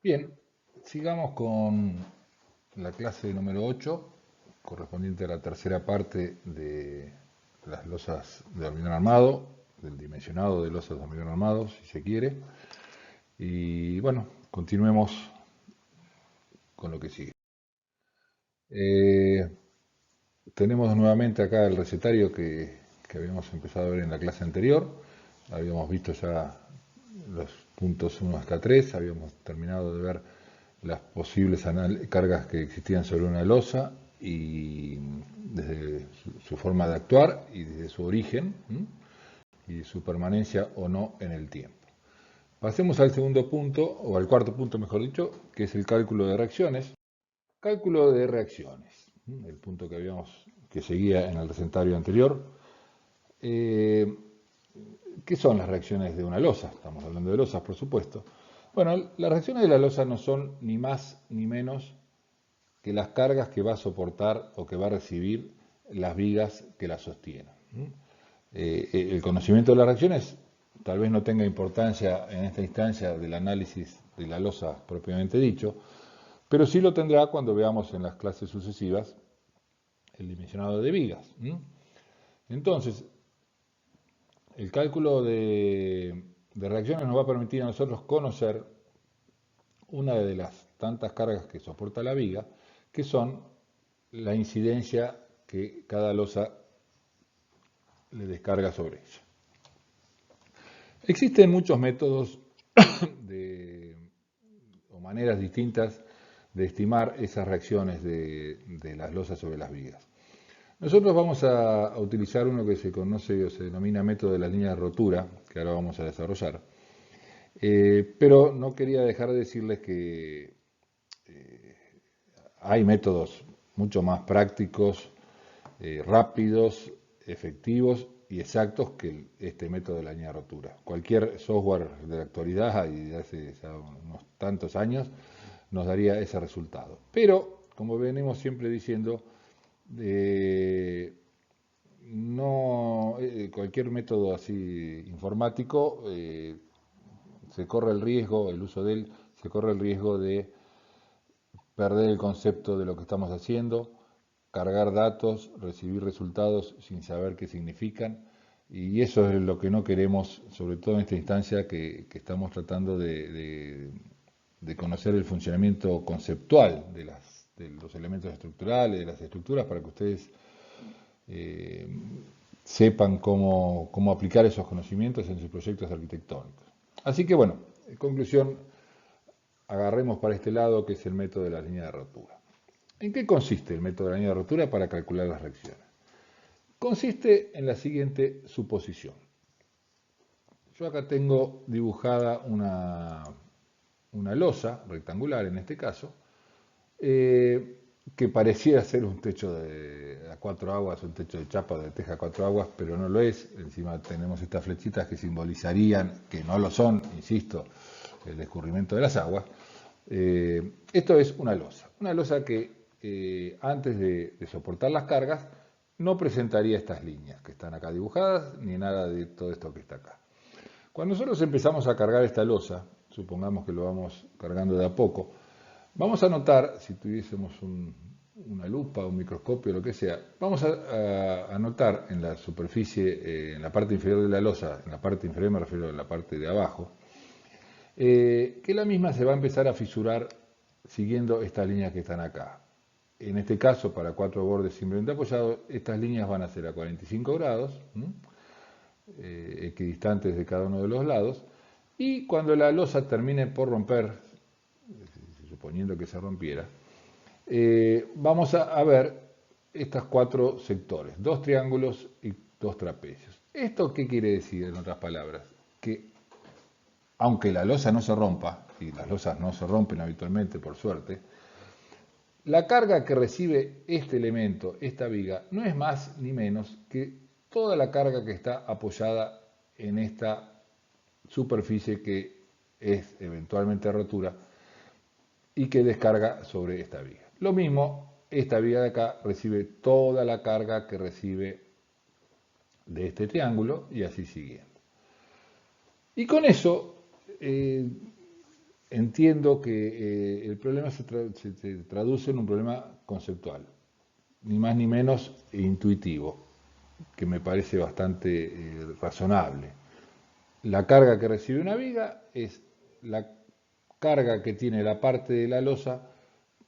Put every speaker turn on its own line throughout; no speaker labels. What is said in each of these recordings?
Bien, sigamos con la clase número 8, correspondiente a la tercera parte de las losas de hormigón armado, del dimensionado de losas de hormigón armado, si se quiere. Y bueno, continuemos con lo que sigue. Tenemos nuevamente acá el recetario que habíamos empezado a ver en la clase anterior. Habíamos visto ya los puntos 1 hasta 3, habíamos terminado de ver las posibles cargas que existían sobre una losa y desde su forma de actuar y desde su origen y su permanencia o no en el tiempo. Pasemos al segundo punto, o al cuarto punto mejor dicho, que es el cálculo de reacciones. Cálculo de reacciones, el punto que seguía en el recetario anterior. ¿Qué son las reacciones de una losa? Estamos hablando de losas, por supuesto. Bueno, las reacciones de la losa no son ni más ni menos que las cargas que va a soportar o que va a recibir las vigas que la sostienen. El conocimiento de las reacciones tal vez no tenga importancia en esta instancia del análisis de la losa propiamente dicho, pero sí lo tendrá cuando veamos en las clases sucesivas el dimensionado de vigas. Entonces, el cálculo de reacciones nos va a permitir a nosotros conocer una de las tantas cargas que soporta la viga, que son la incidencia que cada losa le descarga sobre ella. Existen muchos métodos o maneras distintas de estimar esas reacciones de las losas sobre las vigas. Nosotros vamos a utilizar uno que se conoce o se denomina método de la línea de rotura, que ahora vamos a desarrollar. Pero no quería dejar de decirles que hay métodos mucho más prácticos, rápidos, efectivos y exactos que este método de la línea de rotura. Cualquier software de la actualidad y de hace ya unos tantos años nos daría ese resultado. Pero, como venimos siempre diciendo, no, cualquier método así informático se corre el riesgo, el uso de él, se corre el riesgo de perder el concepto de lo que estamos haciendo, cargar datos, recibir resultados sin saber qué significan, y eso es lo que no queremos, sobre todo en esta instancia que estamos tratando de conocer el funcionamiento conceptual de los elementos estructurales, de las estructuras, para que ustedes sepan cómo aplicar esos conocimientos en sus proyectos arquitectónicos. Así que bueno, en conclusión, agarremos para este lado que es el método de la línea de rotura. ¿En qué consiste el método de la línea de rotura para calcular las reacciones? Consiste en la siguiente suposición. Yo acá tengo dibujada una losa rectangular en este caso, que pareciera ser un techo a 4 aguas, un techo de chapa de teja a 4 aguas, pero no lo es. Encima tenemos estas flechitas que simbolizarían, que no lo son, insisto, el escurrimiento de las aguas. Esto es una losa que antes de soportar las cargas no presentaría estas líneas que están acá dibujadas, ni nada de todo esto que está acá. Cuando nosotros empezamos a cargar esta losa, supongamos que lo vamos cargando de a poco, vamos a notar, si tuviésemos una lupa, un microscopio, lo que sea, vamos a notar en la superficie, en la parte inferior de la losa, en la parte inferior me refiero a la parte de abajo, que la misma se va a empezar a fisurar siguiendo estas líneas que están acá. En este caso, para 4 bordes simplemente apoyados, estas líneas van a ser a 45 grados, equidistantes de cada uno de los lados, y cuando la losa termine por romper, suponiendo que se rompiera, vamos a ver estos 4 sectores, 2 triángulos y 2 trapecios. ¿Esto qué quiere decir, en otras palabras? Que aunque la losa no se rompa, y las losas no se rompen habitualmente por suerte, la carga que recibe este elemento, esta viga, no es más ni menos que toda la carga que está apoyada en esta superficie que es eventualmente rotura y que descarga sobre esta viga. Lo mismo, esta viga de acá recibe toda la carga que recibe de este triángulo y así siguiendo. Y con eso, en entiendo que el problema se traduce en un problema conceptual, ni más ni menos intuitivo, que me parece bastante razonable. La carga que recibe una viga es la carga que tiene la parte de la losa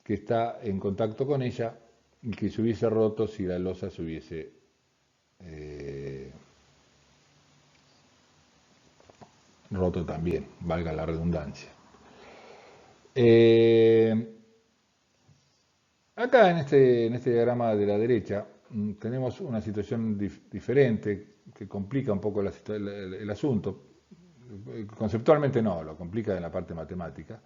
que está en contacto con ella y que se hubiese roto si la losa se hubiese roto también, valga la redundancia. Acá en este diagrama de la derecha tenemos una situación diferente que complica un poco el asunto. Conceptualmente no, lo complica en la parte matemática,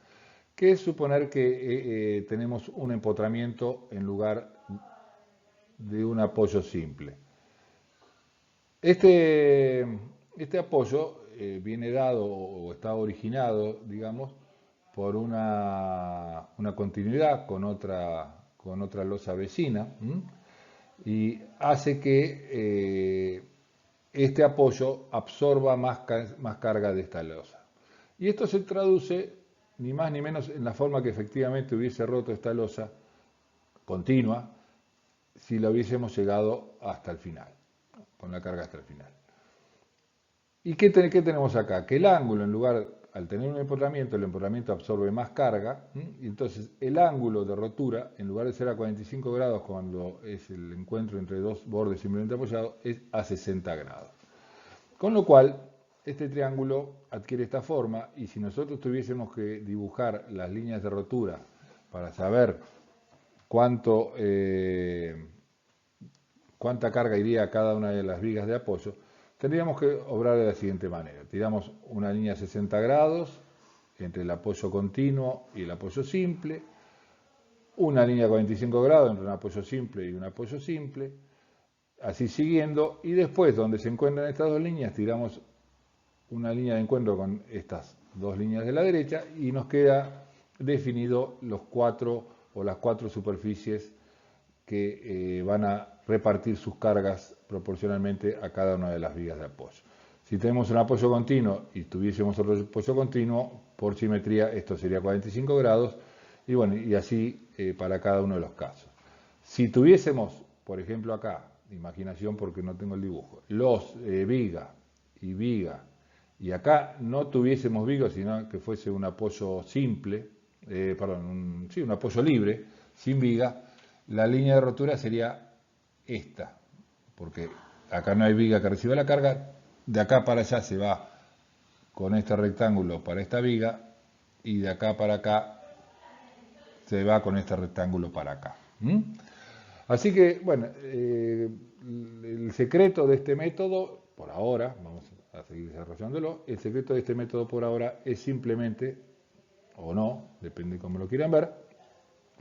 que es suponer que tenemos un empotramiento en lugar de un apoyo simple. Este apoyo viene dado o está originado, digamos, por una continuidad con otra losa vecina, y hace que este apoyo absorba más carga de esta losa. Y esto se traduce ni más ni menos en la forma que efectivamente hubiese roto esta losa continua si la hubiésemos llegado hasta el final, con la carga hasta el final. ¿Y qué tenemos acá? Que el ángulo, en lugar, al tener un empotramiento, el empotramiento absorbe más carga, y entonces el ángulo de rotura, en lugar de ser a 45 grados cuando es el encuentro entre dos bordes simplemente apoyados, es a 60 grados. Con lo cual, este triángulo adquiere esta forma, y si nosotros tuviésemos que dibujar las líneas de rotura para saber cuánta carga iría a cada una de las vigas de apoyo, tendríamos que obrar de la siguiente manera. Tiramos una línea 60 grados entre el apoyo continuo y el apoyo simple, una línea 45 grados entre un apoyo simple y un apoyo simple, así siguiendo, y después donde se encuentran estas dos líneas tiramos una línea de encuentro con estas dos líneas de la derecha y nos queda definido los cuatro o las cuatro superficies que van a repartir sus cargas proporcionalmente a cada una de las vigas de apoyo. Si tenemos un apoyo continuo y tuviésemos otro apoyo continuo, por simetría esto sería 45 grados, y bueno, y así para cada uno de los casos. Si tuviésemos, por ejemplo acá, imaginación porque no tengo el dibujo, los viga y viga, y acá no tuviésemos viga, sino que fuese un apoyo simple, un apoyo libre, sin viga, la línea de rotura sería esta, porque acá no hay viga que reciba la carga, de acá para allá se va con este rectángulo para esta viga, y de acá para acá se va con este rectángulo para acá. Así que, bueno, el secreto de este método, por ahora, vamos a seguir desarrollándolo, el secreto de este método por ahora es simplemente, o no, depende de cómo lo quieran ver,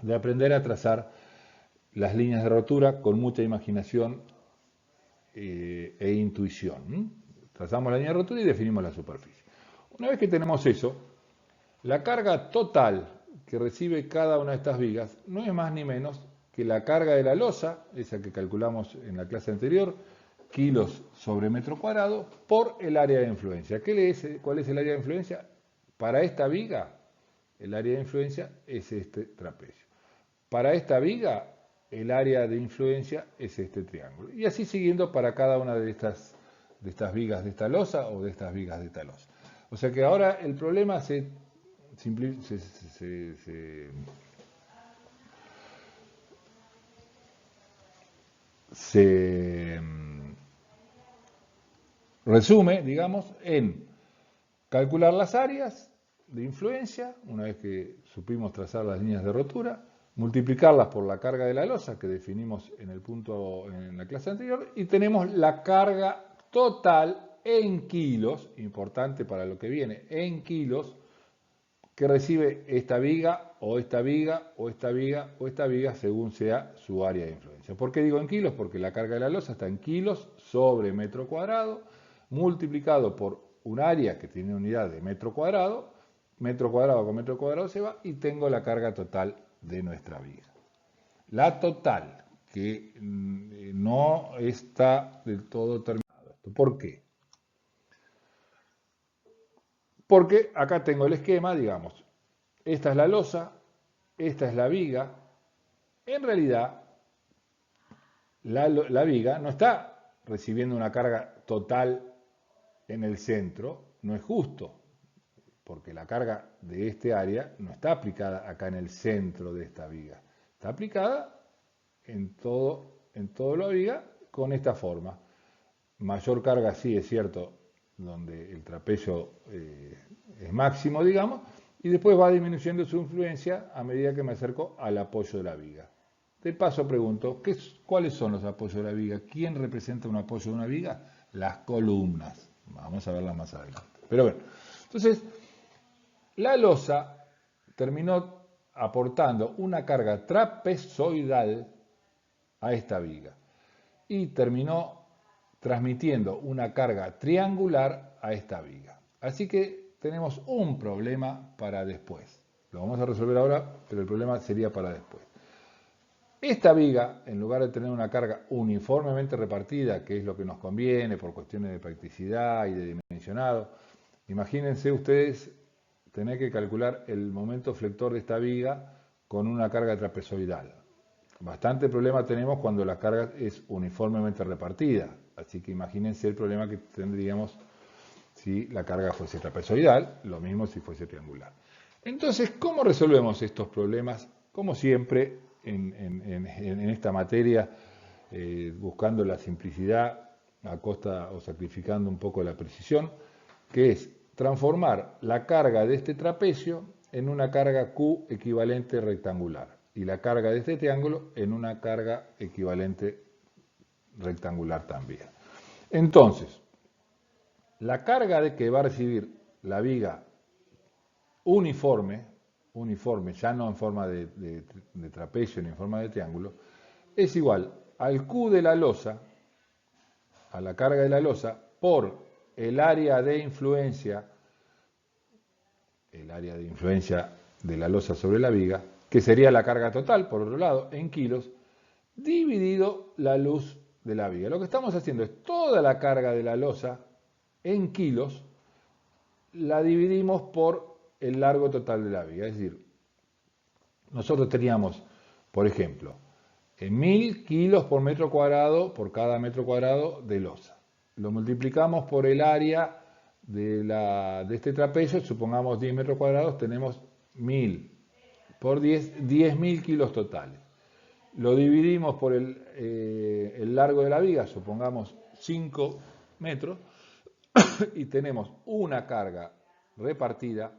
de aprender a trazar las líneas de rotura con mucha imaginación e intuición. Trazamos la línea de rotura y definimos la superficie. Una vez que tenemos eso, la carga total que recibe cada una de estas vigas no es más ni menos que la carga de la losa, esa que calculamos en la clase anterior, kilos sobre metro cuadrado, por el área de influencia. ¿Cuál es el área de influencia? Para esta viga, el área de influencia es este trapecio. Para esta viga, el área de influencia es este triángulo. Y así siguiendo para cada una de estas vigas de esta losa o de estas vigas de esta losa. O sea que ahora el problema se resume, digamos, en calcular las áreas de influencia, una vez que supimos trazar las líneas de rotura, multiplicarlas por la carga de la losa que definimos en el punto en la clase anterior, y tenemos la carga total en kilos, importante para lo que viene, en kilos, que recibe esta viga o esta viga o esta viga o esta viga según sea su área de influencia. ¿Por qué digo en kilos? Porque la carga de la losa está en kilos sobre metro cuadrado multiplicado por un área que tiene unidad de metro cuadrado con metro cuadrado se va y tengo la carga total de nuestra viga. La total, que no está del todo terminado. ¿Por qué? Porque acá tengo el esquema, digamos, esta es la losa, esta es la viga. En realidad, la viga no está recibiendo una carga total en el centro, no es justo, porque la carga de este área no está aplicada acá en el centro de esta viga, está aplicada en todo la viga con esta forma. Mayor carga, sí, es cierto, donde el trapecio es máximo, digamos, y después va disminuyendo su influencia a medida que me acerco al apoyo de la viga. De paso pregunto, ¿cuáles son los apoyos de la viga? ¿Quién representa un apoyo de una viga? Las columnas. Vamos a verlas más adelante. Pero bueno, entonces, la losa terminó aportando una carga trapezoidal a esta viga y terminó transmitiendo una carga triangular a esta viga. Así que tenemos un problema para después. Lo vamos a resolver ahora, pero el problema sería para después. Esta viga, en lugar de tener una carga uniformemente repartida, que es lo que nos conviene por cuestiones de practicidad y de dimensionado, imagínense ustedes tener que calcular el momento flector de esta viga con una carga trapezoidal. Bastante problema tenemos cuando la carga es uniformemente repartida, así que imagínense el problema que tendríamos si la carga fuese trapezoidal, lo mismo si fuese triangular. Entonces, ¿cómo resolvemos estos problemas? Como siempre, en esta materia, buscando la simplicidad a costa o sacrificando un poco la precisión, que es transformar la carga de este trapecio en una carga Q equivalente rectangular y la carga de este triángulo en una carga equivalente rectangular también. Entonces, la carga que va a recibir la viga uniforme, ya no en forma de trapecio ni en forma de triángulo, es igual al Q de la losa, a la carga de la losa, por el área de influencia de la losa sobre la viga, que sería la carga total, por otro lado, en kilos, dividido la luz de la viga. Lo que estamos haciendo es toda la carga de la losa en kilos, la dividimos por el largo total de la viga. Es decir, nosotros teníamos, por ejemplo, 1000 kilos por metro cuadrado por cada metro cuadrado de losa. Lo multiplicamos por el área de este trapecio, supongamos 10 metros cuadrados, tenemos 1000 por 10.000 kilos totales. Lo dividimos por el largo de la viga, supongamos 5 metros, y tenemos una carga repartida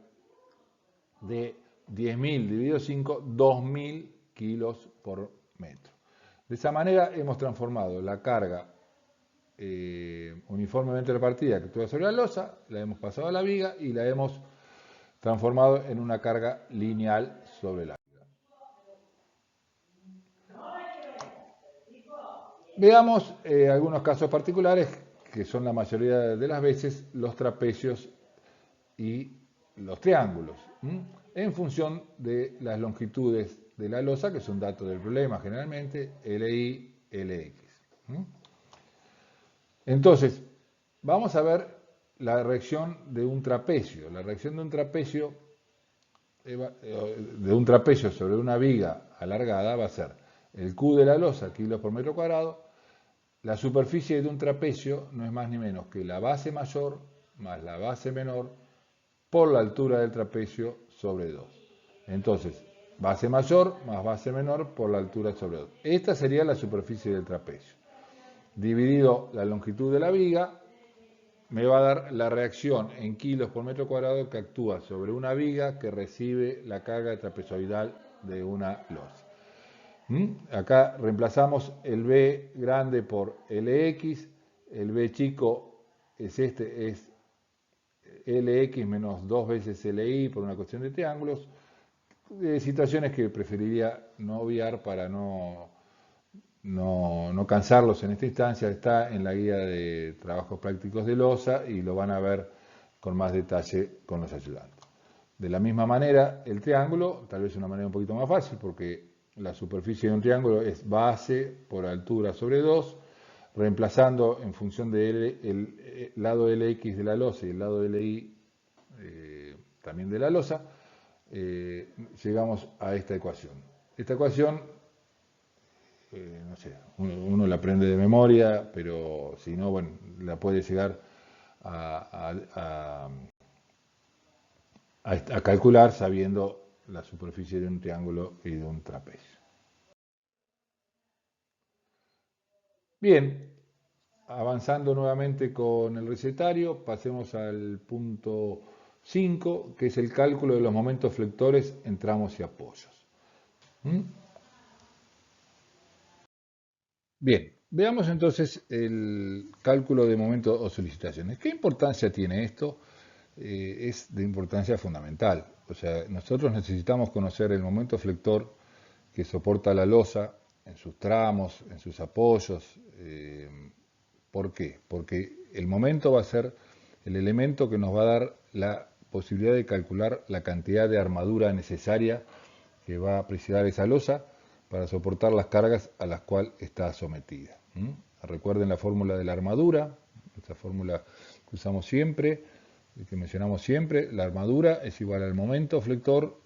de 10.000 dividido 5, 2.000 kilos por metro. De esa manera hemos transformado la carga uniformemente repartida que actúa sobre la losa, la hemos pasado a la viga y la hemos transformado en una carga lineal sobre la viga. Veamos algunos casos particulares que son la mayoría de las veces los trapecios y los triángulos, en función de las longitudes de la losa, que es un dato del problema generalmente, LI, LX. Entonces, vamos a ver la reacción de un trapecio. La reacción de un trapecio sobre una viga alargada va a ser el Q de la losa, kilos por metro cuadrado. La superficie de un trapecio no es más ni menos que la base mayor más la base menor por la altura del trapecio sobre 2. Entonces, base mayor más base menor por la altura sobre 2. Esta sería la superficie del trapecio. Dividido la longitud de la viga, me va a dar la reacción en kilos por metro cuadrado que actúa sobre una viga que recibe la carga trapezoidal de una losa. Acá reemplazamos el B grande por LX, el B chico es LX menos 2 veces LI por una cuestión de triángulos, situaciones que preferiría no obviar para no cansarlos en esta instancia. Está en la guía de trabajos prácticos de losa y lo van a ver con más detalle con los ayudantes. De la misma manera, el triángulo, tal vez de una manera un poquito más fácil, porque la superficie de un triángulo es base por altura sobre 2, reemplazando en función de el lado LX de la losa y el lado LI también de la losa, llegamos a esta ecuación. Esta ecuación, no sé, uno la aprende de memoria, pero si no, bueno, la puede llegar a calcular sabiendo la superficie de un triángulo y de un trapecio. Bien, avanzando nuevamente con el recetario, pasemos al punto 5, que es el cálculo de los momentos flectores en tramos y apoyos. ¿Mm? Bien, veamos entonces el cálculo de momentos o solicitaciones. ¿Qué importancia tiene esto? Es de importancia fundamental. O sea, nosotros necesitamos conocer el momento flector que soporta la losa en sus tramos, en sus apoyos. ¿Por qué? Porque el momento va a ser el elemento que nos va a dar la posibilidad de calcular la cantidad de armadura necesaria que va a precisar esa losa para soportar las cargas a las cuales está sometida. Recuerden la fórmula de la armadura, esa fórmula que usamos siempre, que mencionamos siempre. La armadura es igual al momento flector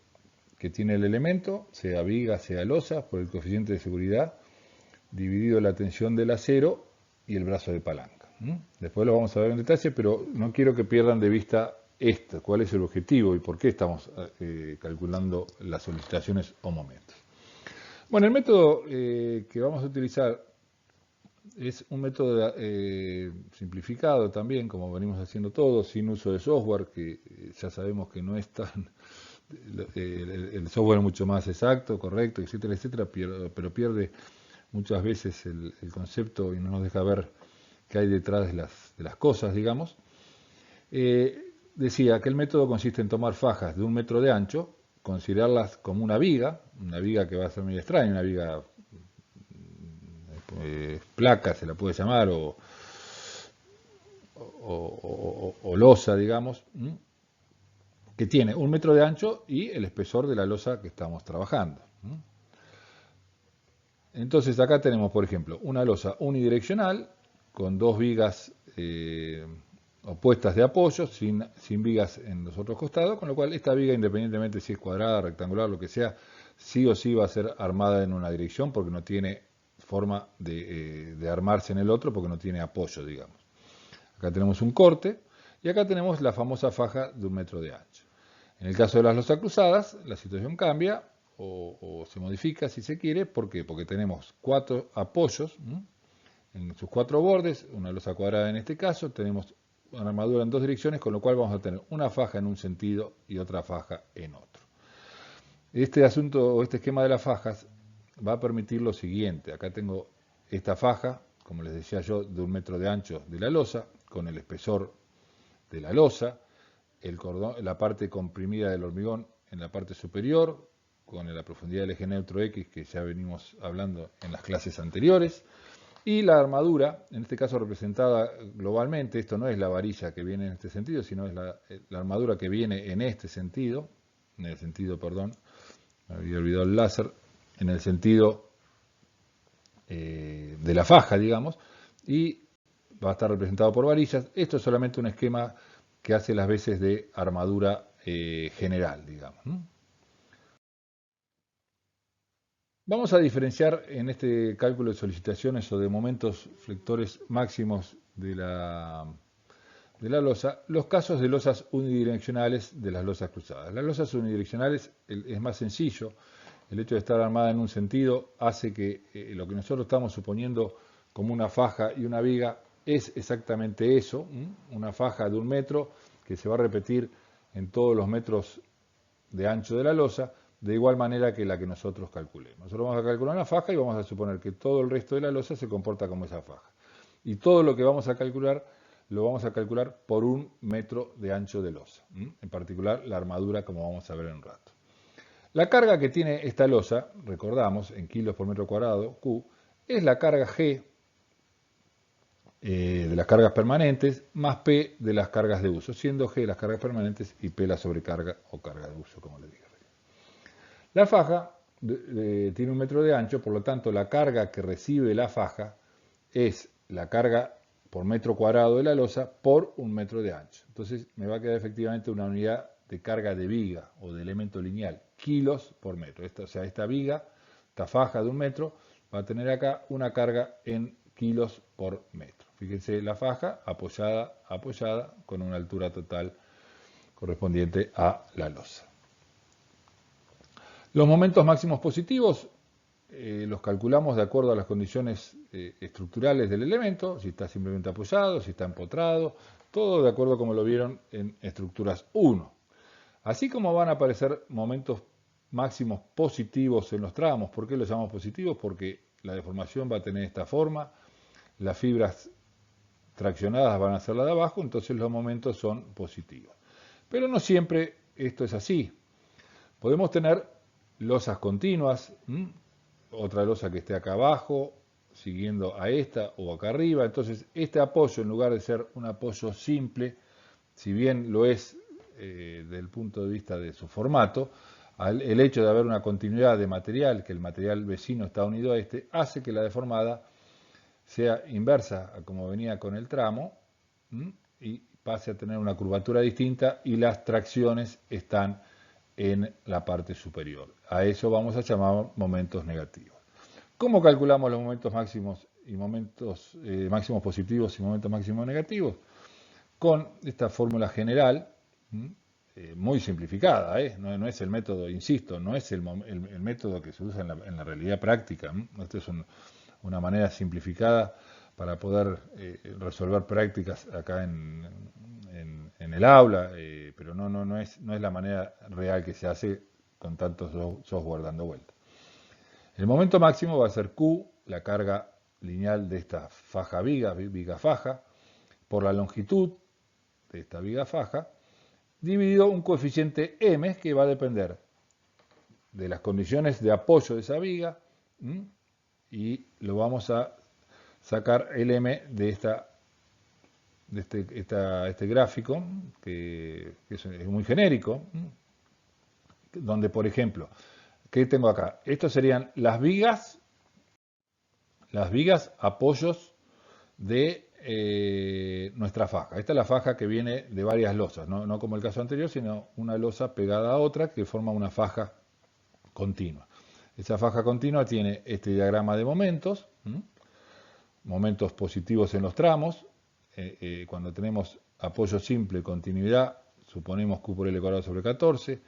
que tiene el elemento, sea viga, sea losa, por el coeficiente de seguridad, dividido la tensión del acero y el brazo de palanca. Después lo vamos a ver en detalle, pero no quiero que pierdan de vista esto, cuál es el objetivo y por qué estamos calculando las solicitaciones o momentos. Bueno, el método que vamos a utilizar es un método simplificado también, como venimos haciendo todos, sin uso de software, que ya sabemos que no es tan... el software es mucho más exacto, correcto, etcétera, etcétera, pero pierde muchas veces el concepto y no nos deja ver qué hay detrás de las cosas, digamos. Decía que el método consiste en tomar fajas de 1 metro de ancho, considerarlas como una viga que va a ser muy extraña, una viga placa se la puede llamar, o losa, digamos, que tiene 1 metro de ancho y el espesor de la losa que estamos trabajando. Entonces acá tenemos, por ejemplo, una losa unidireccional con 2 vigas opuestas de apoyo, sin vigas en los otros costados, con lo cual esta viga, independientemente si es cuadrada, rectangular, lo que sea, sí o sí va a ser armada en una dirección porque no tiene forma de armarse en el otro porque no tiene apoyo, digamos. Acá tenemos un corte y acá tenemos la famosa faja de 1 metro de ancho. En el caso de las losas cruzadas, la situación cambia o se modifica si se quiere. ¿Por qué? Porque tenemos 4 apoyos en sus 4 bordes, una losa cuadrada en este caso, tenemos una armadura en 2 direcciones, con lo cual vamos a tener una faja en un sentido y otra faja en otro. Este asunto o este esquema de las fajas va a permitir lo siguiente. Acá tengo esta faja, como les decía yo, de 1 metro de ancho de la losa, con el espesor de la losa, el cordón, la parte comprimida del hormigón en la parte superior, con la profundidad del eje neutro X que ya venimos hablando en las clases anteriores, y la armadura, en este caso representada globalmente. Esto no es la varilla que viene en este sentido, sino es la armadura que viene en este sentido, me había olvidado el láser, en el sentido de la faja, digamos, y va a estar representado por varillas. Esto es solamente un esquema que hace las veces de armadura general, digamos. Vamos a diferenciar en este cálculo de solicitaciones o de momentos flectores máximos de la losa los casos de losas unidireccionales de las losas cruzadas. Las losas unidireccionales es más sencillo. El hecho de estar armada en un sentido hace que lo que nosotros estamos suponiendo como una faja y una viga es exactamente eso, una faja de 1 metro que se va a repetir en todos los metros de ancho de la losa, de igual manera que la que nosotros calculemos. Nosotros vamos a calcular una faja y vamos a suponer que todo el resto de la losa se comporta como esa faja. Y todo lo que vamos a calcular, lo vamos a calcular por 1 metro de ancho de losa. En particular, la armadura, como vamos a ver en un rato. La carga que tiene esta losa, recordamos, en kilos por metro cuadrado, Q, es la carga G de las cargas permanentes, más P de las cargas de uso, siendo G las cargas permanentes y P la sobrecarga o carga de uso, como le dije. La faja tiene 1 metro de ancho, por lo tanto la carga que recibe la faja es la carga por metro cuadrado de la losa por 1 metro de ancho. Entonces me va a quedar efectivamente una unidad de carga de viga o de elemento lineal, kilos por metro. O sea, esta viga, esta faja de 1 metro, va a tener acá una carga en kilos por metro. Fíjense la faja apoyada con una altura total correspondiente a la losa. Los momentos máximos positivos los calculamos de acuerdo a las condiciones estructurales del elemento, si está simplemente apoyado, si está empotrado, todo de acuerdo como lo vieron en estructuras 1. Así como van a aparecer momentos máximos positivos en los tramos. ¿Por qué los llamamos positivos? Porque la deformación va a tener esta forma, las fibras traccionadas van a ser las de abajo, entonces los momentos son positivos. Pero no siempre esto es así. Podemos tener losas continuas, otra losa que esté acá abajo, siguiendo a esta o acá arriba. Entonces este apoyo, en lugar de ser un apoyo simple, si bien lo es desde el punto de vista de su formato, el hecho de haber una continuidad de material, que el material vecino está unido a este, hace que la deformada sea inversa a como venía con el tramo y pase a tener una curvatura distinta y las tracciones están en la parte superior. A eso vamos a llamar momentos negativos. ¿Cómo calculamos los momentos máximos y momentos máximos positivos y momentos máximos negativos? Con esta fórmula general, muy simplificada, no es el método, insisto, no es el método que se usa en la realidad práctica. Esto es una manera simplificada para poder resolver prácticas acá en el aula, pero no es la manera real que se hace con tantos software dando vuelta. El momento máximo va a ser Q, la carga lineal de esta faja viga faja, por la longitud de esta viga faja, dividido un coeficiente m que va a depender de las condiciones de apoyo de esa viga, y lo vamos a sacar el m de este gráfico, que es muy genérico, donde, por ejemplo, ¿qué tengo acá? Estos serían las vigas apoyos de nuestra faja. Esta es la faja que viene de varias losas, no como el caso anterior, sino una losa pegada a otra que forma una faja continua. Esa faja continua tiene este diagrama de momentos, momentos positivos en los tramos. Cuando tenemos apoyo simple, continuidad, suponemos Q por L cuadrado sobre 14.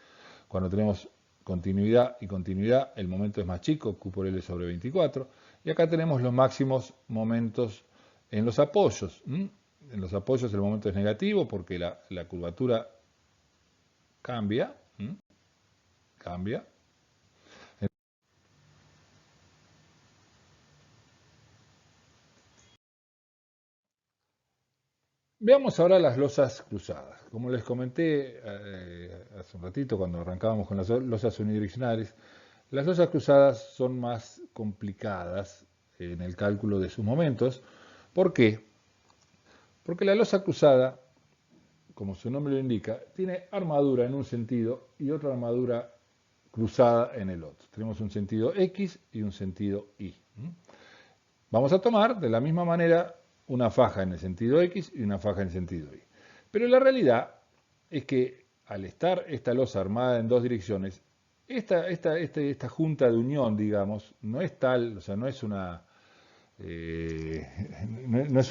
Cuando tenemos continuidad y continuidad, el momento es más chico, Q por L sobre 24. Y acá tenemos los máximos momentos en los apoyos. En los apoyos el momento es negativo porque la curvatura cambia. Veamos ahora las losas cruzadas. Como les comenté hace un ratito cuando arrancábamos con las losas unidireccionales, las losas cruzadas son más complicadas en el cálculo de sus momentos. ¿Por qué? Porque la losa cruzada, como su nombre lo indica, tiene armadura en un sentido y otra armadura cruzada en el otro. Tenemos un sentido X y un sentido Y. Vamos a tomar de la misma manera una faja en el sentido X y una faja en el sentido Y. Pero la realidad es que al estar esta losa armada en dos direcciones, esta junta de unión, digamos, no es tal, o sea, no es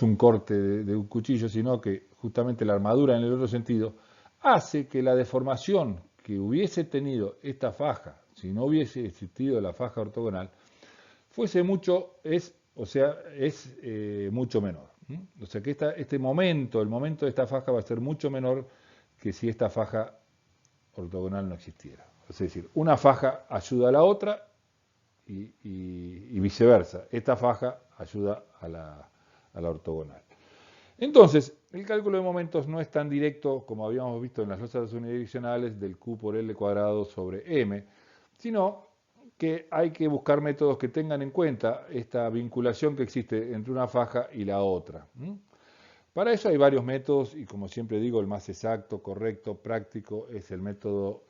un corte de un cuchillo, sino que justamente la armadura en el otro sentido hace que la deformación que hubiese tenido esta faja, si no hubiese existido la faja ortogonal, fuese mucho, es mucho menor. O sea que el momento de esta faja va a ser mucho menor que si esta faja ortogonal no existiera. Es decir, una faja ayuda a la otra y viceversa. Esta faja ayuda a la ortogonal. Entonces, el cálculo de momentos no es tan directo como habíamos visto en las losas unidireccionales del Q por L cuadrado sobre M, sino que hay que buscar métodos que tengan en cuenta esta vinculación que existe entre una faja y la otra. Para eso hay varios métodos y, como siempre digo, el más exacto, correcto, práctico es el método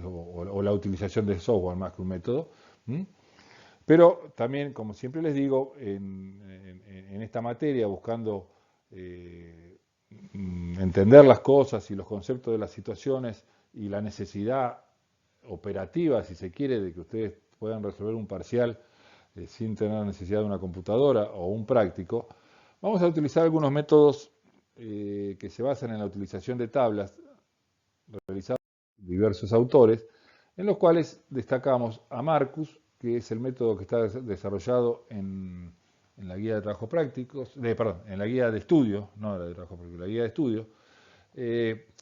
o la utilización de software más que un método. Pero también, como siempre les digo, en esta materia, buscando entender las cosas y los conceptos de las situaciones y la necesidad operativa, si se quiere, de que ustedes puedan resolver un parcial sin tener necesidad de una computadora o un práctico, vamos a utilizar algunos métodos que se basan en la utilización de tablas realizadas por diversos autores, en los cuales destacamos a Marcus, que es el método que está desarrollado en la guía de trabajos prácticos, perdón, en la guía de estudio, no la de trabajo práctico, la guía de estudio.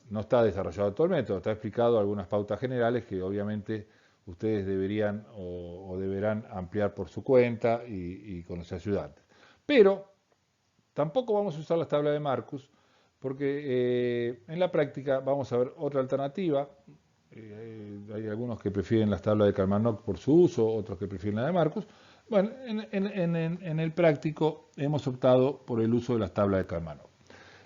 No está desarrollado todo el método, está explicado algunas pautas generales que obviamente ustedes deberían o deberán ampliar por su cuenta y con los ayudantes. Pero tampoco vamos a usar las tablas de Marcus porque en la práctica vamos a ver otra alternativa. Hay algunos que prefieren las tablas de Kalmanok por su uso, otros que prefieren la de Marcus. Bueno, en el práctico hemos optado por el uso de las tablas de Kalmanok.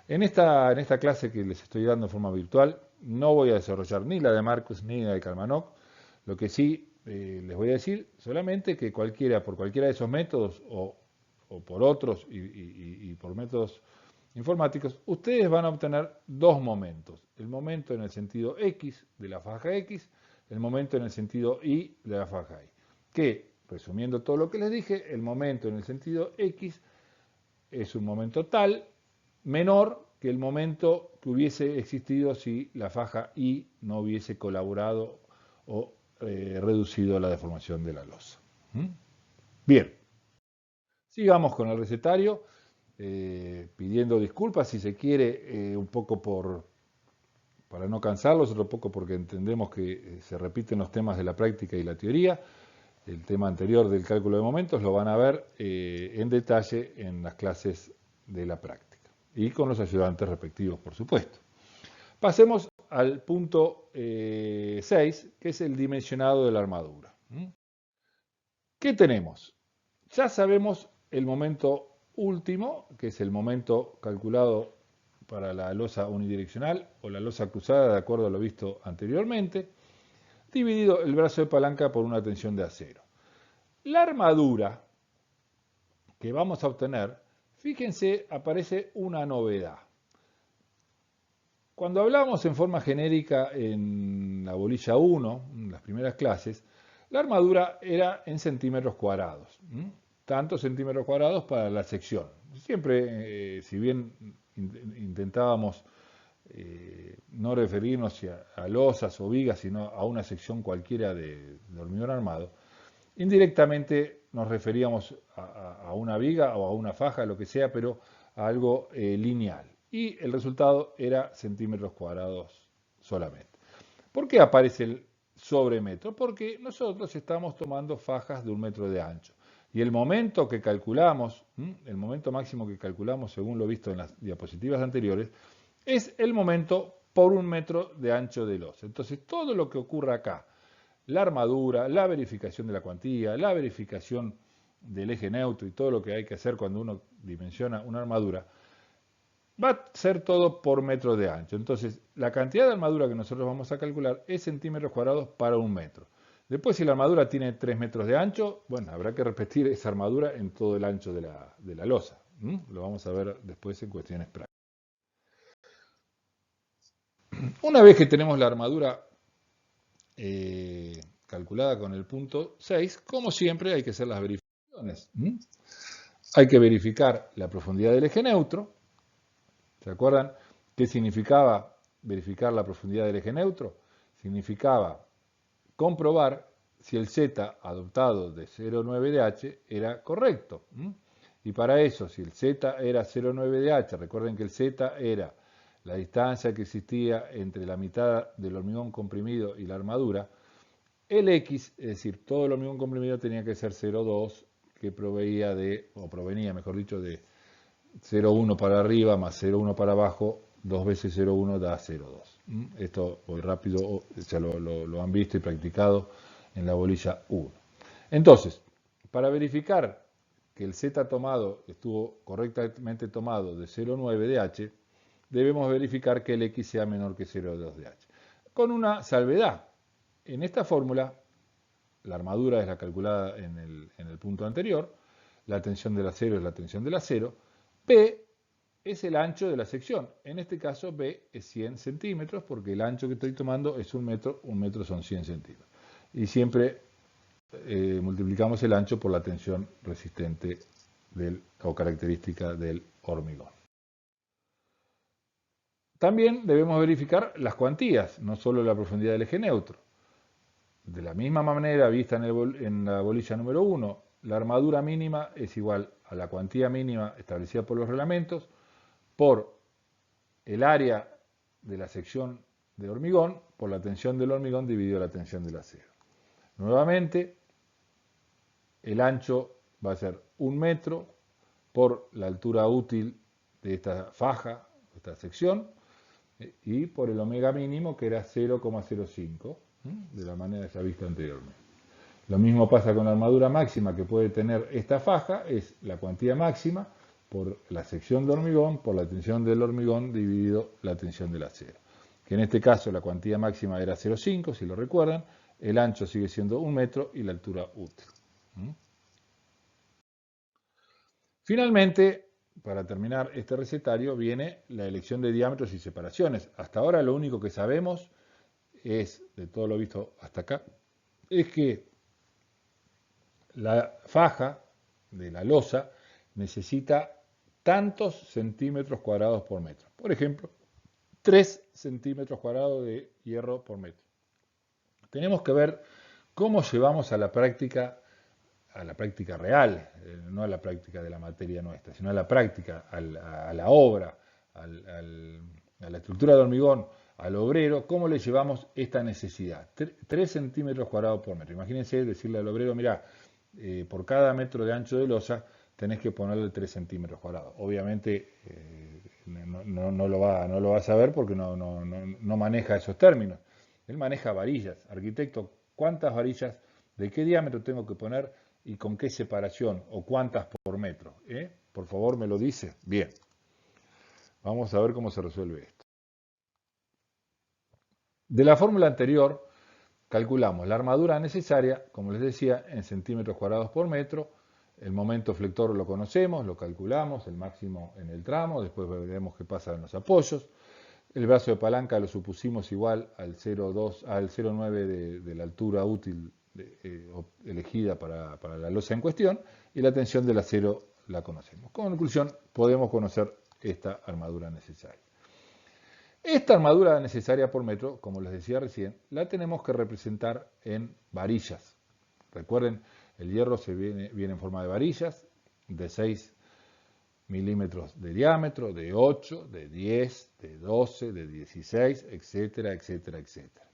En esta clase que les estoy dando en forma virtual, no voy a desarrollar ni la de Marcus ni la de Kalmanok. Lo que sí les voy a decir solamente que por cualquiera de esos métodos o por otros y por métodos informáticos, ustedes van a obtener dos momentos. El momento en el sentido X de la faja X, el momento en el sentido Y de la faja Y. Que, resumiendo todo lo que les dije, el momento en el sentido X es un momento tal, menor que el momento que hubiese existido si la faja Y no hubiese colaborado o reducido la deformación de la losa. Bien, sigamos con el recetario, pidiendo disculpas si se quiere, un poco para no cansarlos, otro poco porque entendemos que se repiten los temas de la práctica y la teoría. El tema anterior del cálculo de momentos lo van a ver en detalle en las clases de la práctica y con los ayudantes respectivos, por supuesto. Pasemos al punto 6, que es el dimensionado de la armadura. ¿Qué tenemos? Ya sabemos el momento último, que es el momento calculado para la losa unidireccional o la losa cruzada, de acuerdo a lo visto anteriormente, dividido el brazo de palanca por una tensión de acero. La armadura que vamos a obtener, fíjense, aparece una novedad. Cuando hablamos en forma genérica en la bolilla 1, en las primeras clases, la armadura era en centímetros cuadrados. Tantos centímetros cuadrados para la sección. Siempre, si bien intentábamos no referirnos a losas o vigas, sino a una sección cualquiera de hormigón armado, indirectamente nos referíamos a una viga o a una faja, lo que sea, pero a algo lineal. Y el resultado era centímetros cuadrados solamente. ¿Por qué aparece el sobre metro? Porque nosotros estamos tomando fajas de 1 metro de ancho. Y el momento que calculamos, el momento máximo que calculamos según lo visto en las diapositivas anteriores, es el momento por 1 metro de ancho de losa. Entonces todo lo que ocurra acá, la armadura, la verificación de la cuantía, la verificación del eje neutro y todo lo que hay que hacer cuando uno dimensiona una armadura, va a ser todo por metro de ancho. Entonces, la cantidad de armadura que nosotros vamos a calcular es centímetros cuadrados para 1 metro. Después, si la armadura tiene 3 metros de ancho, bueno, habrá que repetir esa armadura en todo el ancho de la losa. Lo vamos a ver después en cuestiones prácticas. Una vez que tenemos la armadura calculada con el punto 6, como siempre hay que hacer las verificaciones. Hay que verificar la profundidad del eje neutro. ¿Se acuerdan qué significaba verificar la profundidad del eje neutro? Significaba comprobar si el Z adoptado de 0,9 de H era correcto. Y para eso, si el Z era 0,9 de H, recuerden que el Z era la distancia que existía entre la mitad del hormigón comprimido y la armadura, el X, es decir, todo el hormigón comprimido tenía que ser 0,2, que provenía, mejor dicho, de 0,1 para arriba más 0,1 para abajo, 2 veces 0,1 da 0,2. Esto voy rápido, ya lo han visto y practicado en la bolilla 1. Entonces, para verificar que el Z tomado estuvo correctamente tomado de 0,9 de H, debemos verificar que el X sea menor que 0,2 de H. Con una salvedad. En esta fórmula, la armadura es la calculada en el punto anterior, la tensión del acero es la tensión del acero, P es el ancho de la sección. En este caso B es 100 centímetros porque el ancho que estoy tomando es 1 metro son 100 centímetros. Y siempre multiplicamos el ancho por la tensión resistente o característica del hormigón. También debemos verificar las cuantías, no solo la profundidad del eje neutro. De la misma manera, vista en la bolilla número 1, la armadura mínima es igual a la cuantía mínima establecida por los reglamentos por el área de la sección de hormigón por la tensión del hormigón dividido la tensión del acero. Nuevamente, el ancho va a ser 1 metro por la altura útil de esta faja, esta sección, y por el omega mínimo que era 0,05, de la manera ya vista anteriormente. Lo mismo pasa con la armadura máxima que puede tener esta faja, es la cuantía máxima por la sección de hormigón, por la tensión del hormigón dividido la tensión del acero. Que en este caso la cuantía máxima era 0,5, si lo recuerdan, el ancho sigue siendo 1 metro y la altura útil. Finalmente, para terminar este recetario, viene la elección de diámetros y separaciones. Hasta ahora lo único que sabemos es, de todo lo visto hasta acá, es que la faja de la losa necesita tantos centímetros cuadrados por metro. Por ejemplo, 3 centímetros cuadrados de hierro por metro. Tenemos que ver cómo llevamos a la práctica real, no a la práctica de la materia nuestra, sino a la práctica, a la obra, a la estructura de hormigón, al obrero, cómo le llevamos esta necesidad. 3 centímetros cuadrados por metro. Imagínense decirle al obrero, mira, por cada metro de ancho de losa tenés que ponerle 3 centímetros cuadrados. Obviamente no lo va a saber porque no maneja esos términos. Él maneja varillas. Arquitecto, ¿cuántas varillas, de qué diámetro tengo que poner y con qué separación o cuántas por metro? Por favor, me lo dice. Bien. Vamos a ver cómo se resuelve esto. De la fórmula anterior, calculamos la armadura necesaria, como les decía, en centímetros cuadrados por metro. El momento flector lo conocemos, lo calculamos, el máximo en el tramo, después veremos qué pasa en los apoyos. El brazo de palanca lo supusimos igual al 0,9 de la altura útil elegida para la losa en cuestión, y la tensión del acero la conocemos. Con conclusión, podemos conocer esta armadura necesaria. Esta armadura necesaria por metro, como les decía recién, la tenemos que representar en varillas. Recuerden, el hierro viene en forma de varillas, de 6 milímetros de diámetro, de 8, de 10, de 12, de 16, etcétera, etcétera, etcétera.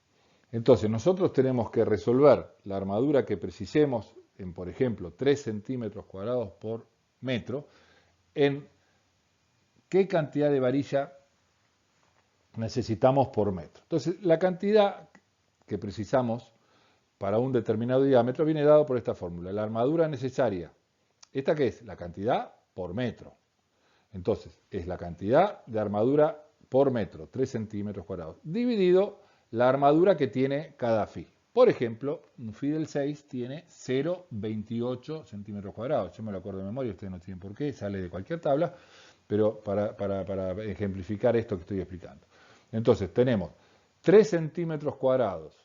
Entonces, nosotros tenemos que resolver la armadura que precisemos en, por ejemplo, 3 centímetros cuadrados por metro, en qué cantidad de varilla necesitamos por metro. Entonces, la cantidad que precisamos para un determinado diámetro viene dado por esta fórmula. La armadura necesaria, ¿esta qué es? La cantidad por metro. Entonces, es la cantidad de armadura por metro, 3 centímetros cuadrados, dividido la armadura que tiene cada fi. Por ejemplo, un fi del 6 tiene 0,28 centímetros cuadrados. Yo me lo acuerdo de memoria, ustedes no tienen por qué, sale de cualquier tabla, pero para ejemplificar esto que estoy explicando. Entonces, tenemos 3 centímetros cuadrados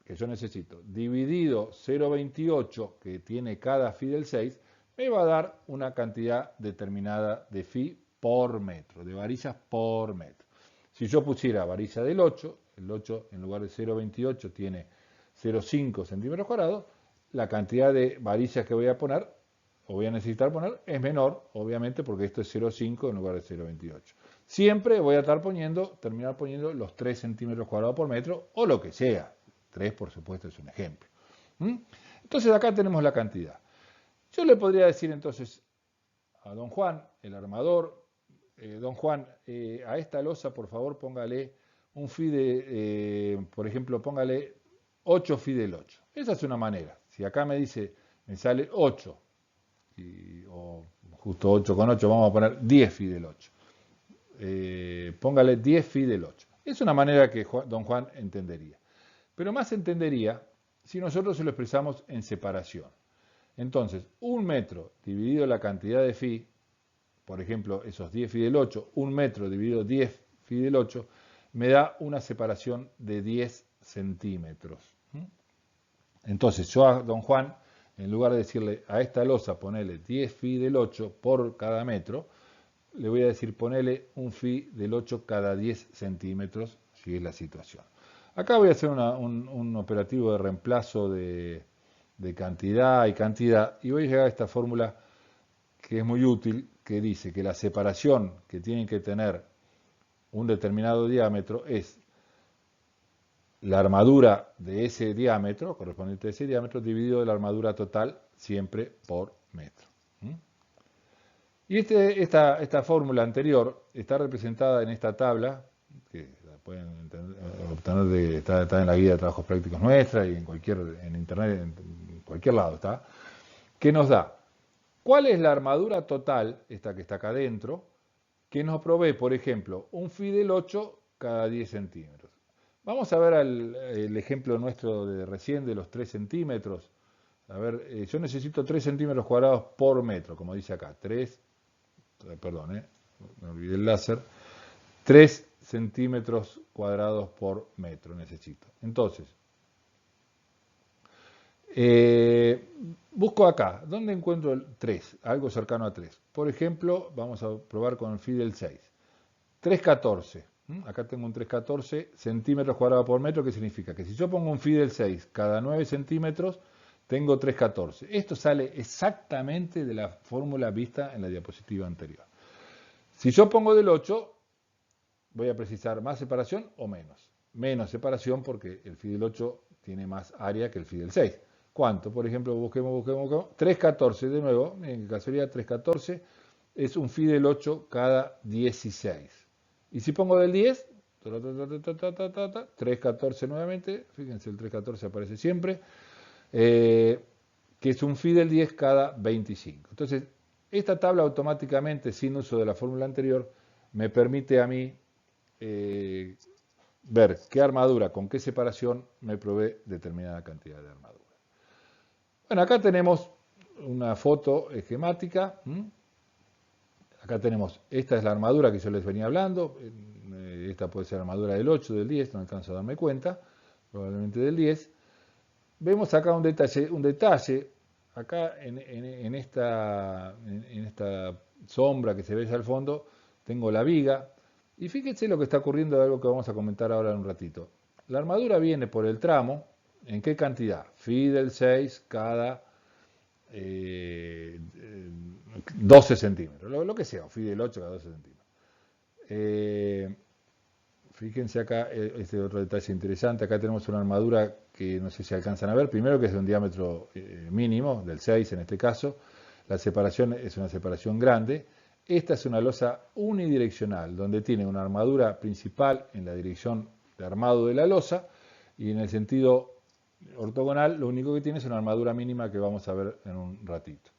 que yo necesito, dividido 0,28 que tiene cada fi del 6, me va a dar una cantidad determinada de fi por metro, de varillas por metro. Si yo pusiera varilla del 8, el 8 en lugar de 0,28 tiene 0,5 centímetros cuadrados, la cantidad de varillas que voy a poner, o voy a necesitar poner, es menor, obviamente, porque esto es 0,5 en lugar de 0,28. Siempre voy a terminar poniendo los 3 centímetros cuadrados por metro, o lo que sea. 3, por supuesto, es un ejemplo. Entonces, acá tenemos la cantidad. Yo le podría decir entonces a don Juan, el armador, don Juan, a esta losa, por favor, póngale un fi de, por ejemplo, póngale 8 fi del 8. Esa es una manera. Si acá me dice, me sale 8, o justo 8 con 8, vamos a poner 10 fi del 8. Póngale 10 fi del 8. Es una manera que don Juan entendería. Pero más entendería si nosotros se lo expresamos en separación. Entonces, 1 metro dividido la cantidad de fi por ejemplo, esos 10 Fidel 8, 1 metro dividido 10 Fidel 8, me da una separación de 10 centímetros. Entonces yo a don Juan, en lugar de decirle a esta losa ponele 10 Fidel 8 por cada metro, le voy a decir ponele un Fidel 8 cada 10 centímetros, si es la situación. Acá voy a hacer un operativo de reemplazo de cantidad y cantidad, y voy a llegar a esta fórmula que es muy útil, que dice que la separación que tienen que tener un determinado diámetro es la armadura de ese diámetro, correspondiente a ese diámetro, dividido de la armadura total, siempre por metro. Y esta fórmula anterior está representada en esta tabla, que la pueden obtener, está en la guía de trabajos prácticos nuestra y en internet, en cualquier lado está, que nos da cuál es la armadura total, esta que está acá adentro, que nos provee, por ejemplo, un Fidel 8 cada 10 centímetros. Vamos a ver el ejemplo nuestro de recién de los 3 centímetros. A ver, yo necesito 3 centímetros cuadrados por metro, como dice acá. Me olvidé el láser. 3 centímetros cuadrados por metro necesito. Entonces, busco acá, ¿dónde encuentro el 3? Algo cercano a 3. Por ejemplo, vamos a probar con el Fidel 6. 3,14. Acá tengo un 3,14 centímetros cuadrados por metro, que significa que si yo pongo un Fidel 6 cada 9 centímetros, tengo 3,14. Esto sale exactamente de la fórmula vista en la diapositiva anterior. Si yo pongo del 8, voy a precisar más separación o menos. Menos separación porque el Fidel 8 tiene más área que el Fidel 6. ¿Cuánto? Por ejemplo, busquemos. 3,14 de nuevo, en casualidad 3,14 es un Fidel 8 cada 16. Y si pongo del 10, 3,14 nuevamente, fíjense el 3,14 aparece siempre, que es un Fidel 10 cada 25. Entonces, esta tabla automáticamente, sin uso de la fórmula anterior, me permite a mí ver qué armadura, con qué separación me provee determinada cantidad de armadura. Bueno, acá tenemos una foto esquemática. Acá tenemos, esta es la armadura que yo les venía hablando. Esta puede ser armadura del 8, del 10, no alcanzo a darme cuenta, probablemente del 10. Vemos acá un detalle acá en esta sombra que se ve allá al fondo, tengo la viga. Y fíjense lo que está ocurriendo de algo que vamos a comentar ahora en un ratito. La armadura viene por el tramo, ¿en qué cantidad? Fidel 6 cada 12 centímetros, lo que sea, Fidel 8 cada 12 centímetros. Fíjense acá, este otro detalle interesante, acá tenemos una armadura que no sé si alcanzan a ver, primero que es de un diámetro mínimo, del 6 en este caso, la separación es una separación grande. Esta es una losa unidireccional, donde tiene una armadura principal en la dirección de armado de la losa, y en el sentido ortogonal lo único que tiene es una armadura mínima que vamos a ver en un ratito.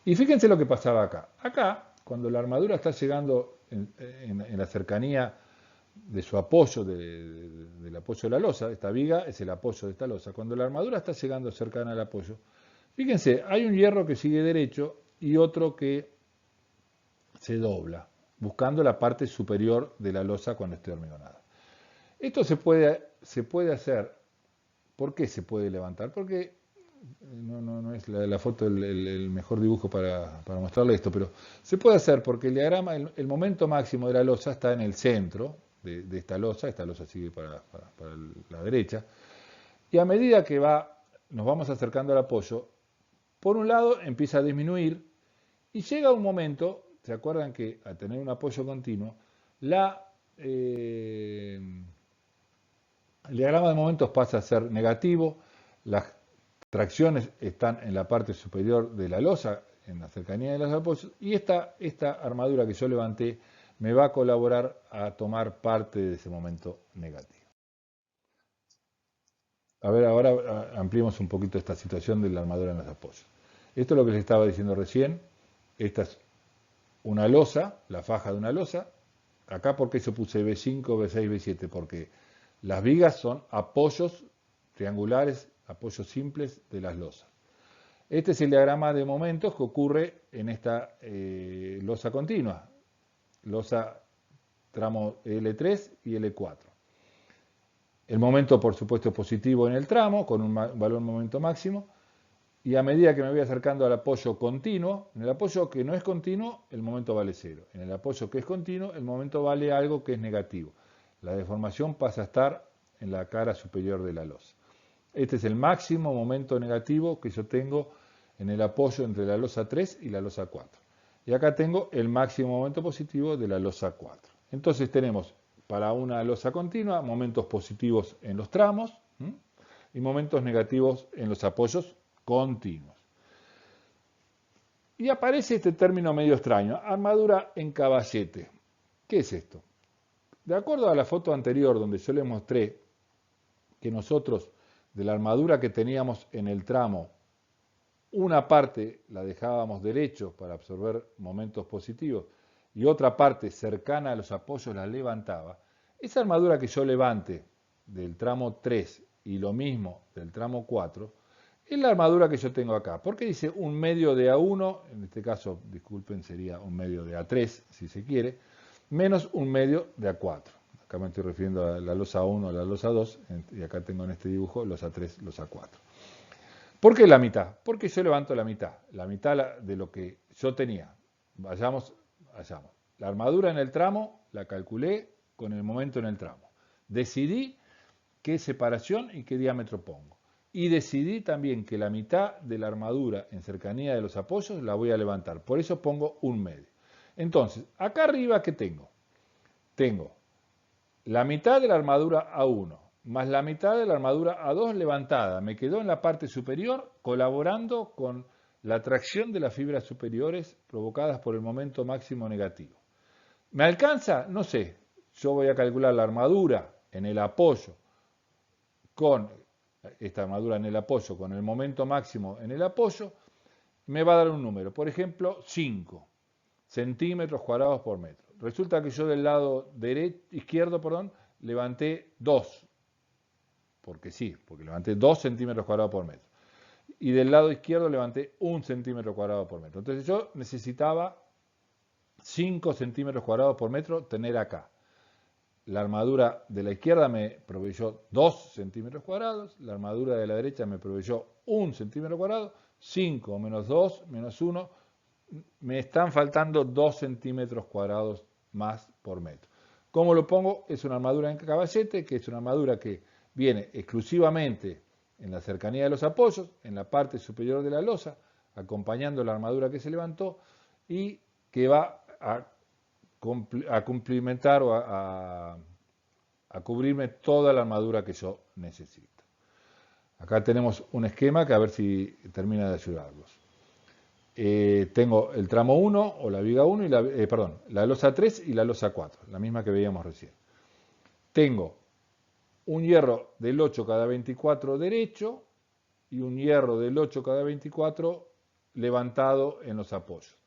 Y fíjense lo que pasaba acá. Acá, cuando la armadura está llegando en la cercanía de su apoyo, del apoyo de la losa, esta viga es el apoyo de esta losa, cuando la armadura está llegando cercana al apoyo, fíjense, hay un hierro que sigue derecho y otro que se dobla, buscando la parte superior de la losa cuando esté hormigonada. Esto se puede hacer. ¿Por qué se puede levantar? Porque no es la foto el mejor dibujo para mostrarle esto, pero se puede hacer porque el diagrama, el momento máximo de la losa está en el centro de esta losa sigue para la derecha, y a medida que nos vamos acercando al apoyo, por un lado empieza a disminuir y llega un momento, ¿se acuerdan que al tener un apoyo continuo, el diagrama de momentos pasa a ser negativo, las tracciones están en la parte superior de la losa, en la cercanía de los apoyos, y esta armadura que yo levanté me va a colaborar a tomar parte de ese momento negativo. A ver, ahora ampliemos un poquito esta situación de la armadura en los apoyos. Esto es lo que les estaba diciendo recién. Esta es una losa, la faja de una losa. Acá, ¿por qué yo puse B5, B6, B7? Porque las vigas son apoyos triangulares, apoyos simples de las losas. Este es el diagrama de momentos que ocurre en esta losa continua, losa tramo L3 y L4. El momento, por supuesto, es positivo en el tramo, con un valor momento máximo, y a medida que me voy acercando al apoyo continuo, en el apoyo que no es continuo, el momento vale 0. En el apoyo que es continuo, el momento vale algo que es negativo. La deformación pasa a estar en la cara superior de la losa. Este es el máximo momento negativo que yo tengo en el apoyo entre la losa 3 y la losa 4. Y acá tengo el máximo momento positivo de la losa 4. Entonces tenemos para una losa continua momentos positivos en los tramos y momentos negativos en los apoyos continuos. Y aparece este término medio extraño, armadura en caballete. ¿Qué es esto? De acuerdo a la foto anterior donde yo les mostré que nosotros de la armadura que teníamos en el tramo, una parte la dejábamos derecho para absorber momentos positivos y otra parte cercana a los apoyos la levantaba, esa armadura que yo levante del tramo 3 y lo mismo del tramo 4, es la armadura que yo tengo acá. Porque dice un medio de A1, en este caso, disculpen, sería un medio de A3, si se quiere, menos un medio de A4. Acá me estoy refiriendo a la losa 1, a la losa 2, y acá tengo en este dibujo los A3, los A4. ¿Por qué la mitad? Porque yo levanto la mitad de lo que yo tenía. Vayamos. La armadura en el tramo la calculé con el momento en el tramo. Decidí qué separación y qué diámetro pongo. Y decidí también que la mitad de la armadura en cercanía de los apoyos la voy a levantar. Por eso pongo un medio. Entonces, acá arriba, ¿qué tengo? Tengo la mitad de la armadura A1 más la mitad de la armadura A2 levantada. Me quedó en la parte superior colaborando con la tracción de las fibras superiores provocadas por el momento máximo negativo. ¿Me alcanza? No sé. Yo voy a calcular la armadura en el apoyo con esta armadura en el apoyo con el momento máximo en el apoyo, me va a dar un número. Por ejemplo, 5 centímetros cuadrados por metro. Resulta que yo del lado izquierdo, levanté 2. Porque sí, porque levanté 2 centímetros cuadrados por metro. Y del lado izquierdo levanté 1 centímetro cuadrado por metro. Entonces yo necesitaba 5 centímetros cuadrados por metro tener acá. La armadura de la izquierda me proveyó 2 centímetros cuadrados, la armadura de la derecha me proveyó 1 centímetro cuadrado, 5 menos 2 menos 1, me están faltando 2 centímetros cuadrados más por metro. ¿Cómo lo pongo? Es una armadura en caballete, que es una armadura que viene exclusivamente en la cercanía de los apoyos, en la parte superior de la losa, acompañando la armadura que se levantó y que va a complementar o a cubrirme toda la armadura que yo necesito. Acá tenemos un esquema que a ver si termina de ayudarlos. Tengo el tramo 1 o la viga 1 y la losa 3 y la losa 4, la misma que veíamos recién. Tengo un hierro del 8 cada 24 derecho y un hierro del 8 cada 24 levantado en los apoyos.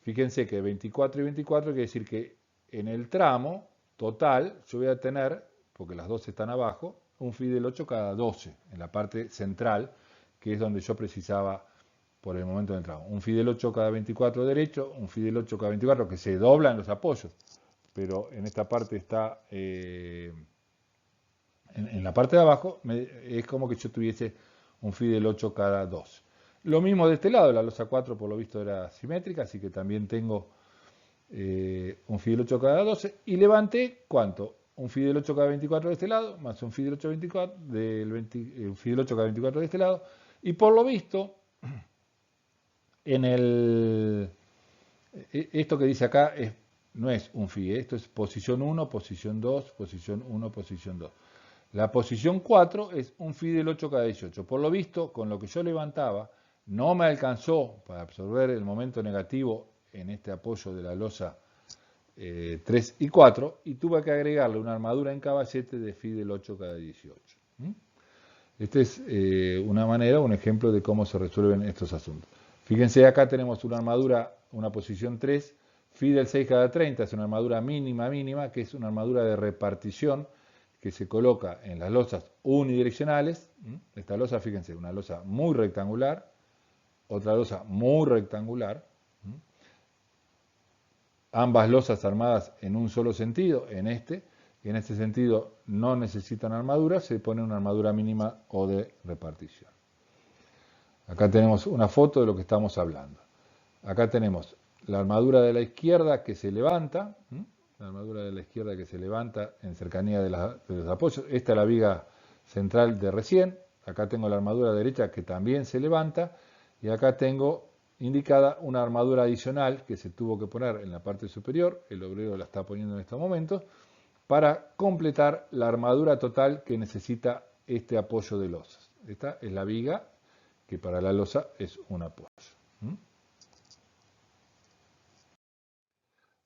Fíjense que 24 y 24 quiere decir que en el tramo total yo voy a tener, porque las 12 están abajo, un phi del 8 cada 12 en la parte central, que es donde yo precisaba por el momento del tramo. Un phi del 8 cada 24 derecho, un phi del 8 cada 24 que se dobla en los apoyos, pero en esta parte está... en la parte de abajo es como que yo tuviese un phi del 8 cada 12. Lo mismo de este lado, la losa 4 por lo visto era simétrica, así que también tengo un phi del 8 cada 12. Y levanté, ¿cuánto? Un phi del 8 cada 24 de este lado, más un phi del 8, 24, un phi del 8 cada 24 de este lado. Y por lo visto, esto que dice acá no es un phi, esto es posición 1, posición 2, posición 1, posición 2. La posición 4 es un phi del 8 cada 18. Por lo visto, con lo que yo levantaba, no me alcanzó para absorber el momento negativo en este apoyo de la losa 3 y 4 y tuve que agregarle una armadura en caballete de phi del 8 cada 18. Este es una manera, un ejemplo de cómo se resuelven estos asuntos. Fíjense, acá tenemos una armadura, una posición 3, phi del 6 cada 30, es una armadura mínima, que es una armadura de repartición que se coloca en las losas unidireccionales. Esta losa, fíjense, una losa muy rectangular, otra losa muy rectangular, ambas losas armadas en un solo sentido, y en este sentido no necesitan armadura, se pone una armadura mínima o de repartición. Acá tenemos una foto de lo que estamos hablando. Acá tenemos la armadura de la izquierda que se levanta, la armadura de la izquierda que se levanta en cercanía de los apoyos. Esta es la viga central de recién. Acá tengo la armadura derecha que también se levanta. Y acá tengo indicada una armadura adicional que se tuvo que poner en la parte superior. El obrero la está poniendo en estos momentos, para completar la armadura total que necesita este apoyo de losas. Esta es la viga que para la losa es un apoyo.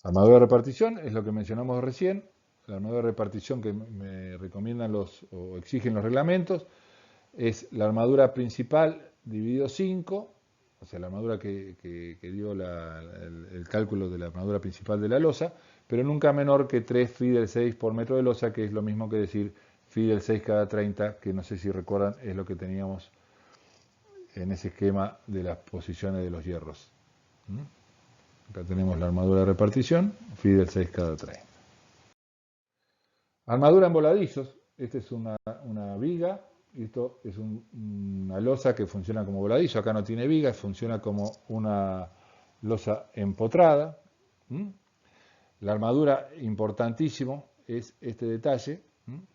Armadura de repartición es lo que mencionamos recién. La armadura de repartición que me recomiendan o exigen los reglamentos es la armadura principal dividido 5, o sea, la armadura que dio el cálculo de la armadura principal de la losa, pero nunca menor que 3 phi del 6 por metro de losa, que es lo mismo que decir phi del 6 cada 30, que no sé si recuerdan, es lo que teníamos en ese esquema de las posiciones de los hierros. Acá tenemos la armadura de repartición, phi del 6 cada 30. Armadura en voladizos, esta es una viga, esto es una losa que funciona como voladizo, acá no tiene viga, funciona como una losa empotrada. La armadura, importantísimo, es este detalle.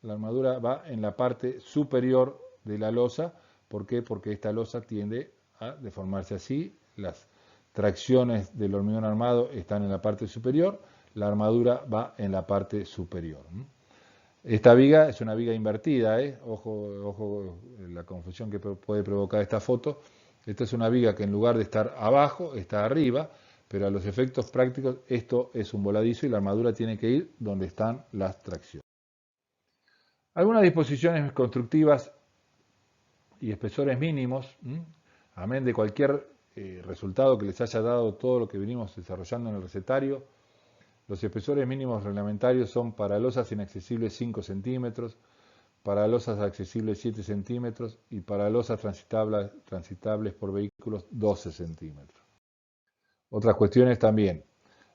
La armadura va en la parte superior de la losa. ¿Por qué? Porque esta losa tiende a deformarse así. Las tracciones del hormigón armado están en la parte superior. La armadura va en la parte superior. Esta viga es una viga invertida, ojo la confusión que puede provocar esta foto. Esta es una viga que en lugar de estar abajo, está arriba, pero a los efectos prácticos esto es un voladizo y la armadura tiene que ir donde están las tracciones. Algunas disposiciones constructivas y espesores mínimos, amén de cualquier resultado que les haya dado todo lo que venimos desarrollando en el recetario. Los espesores mínimos reglamentarios son para losas inaccesibles 5 centímetros, para losas accesibles 7 centímetros y para losas transitables por vehículos 12 centímetros. Otras cuestiones también.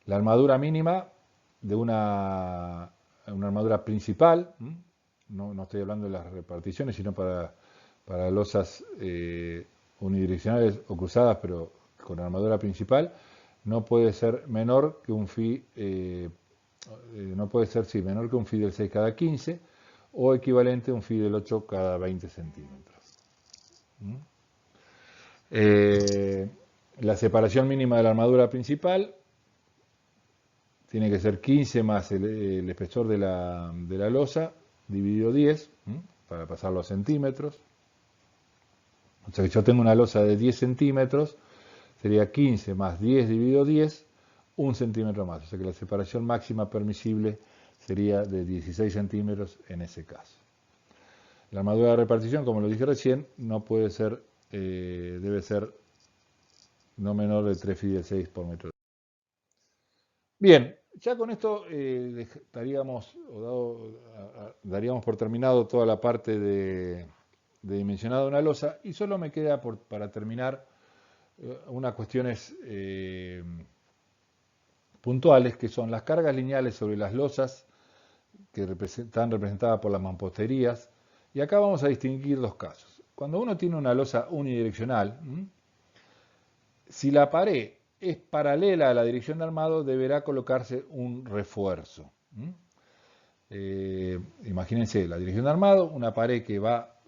La armadura mínima de una armadura principal, no estoy hablando de las reparticiones, sino para losas unidireccionales o cruzadas, pero con armadura principal, no puede ser menor que un phi, menor que un phi del 6 cada 15 o equivalente a un phi del 8 cada 20 centímetros. La separación mínima de la armadura principal tiene que ser 15 más el espesor de la losa dividido 10 para pasarlo a centímetros. O sea que yo tengo una losa de 10 centímetros, sería 15 más 10 dividido 10, 1 centímetro más. O sea que la separación máxima permisible sería de 16 centímetros en ese caso. La armadura de repartición, como lo dije recién, no puede ser, debe ser no menor de 3 phi del 6 por metro. Bien, ya con esto daríamos por terminado toda la parte de dimensionado de una losa y solo me queda para terminar unas cuestiones puntuales que son las cargas lineales sobre las losas que están representadas por las mamposterías, y acá vamos a distinguir dos casos. Cuando uno tiene una losa unidireccional, si la pared es paralela a la dirección de armado, deberá colocarse un refuerzo. Imagínense la dirección de armado, una pared que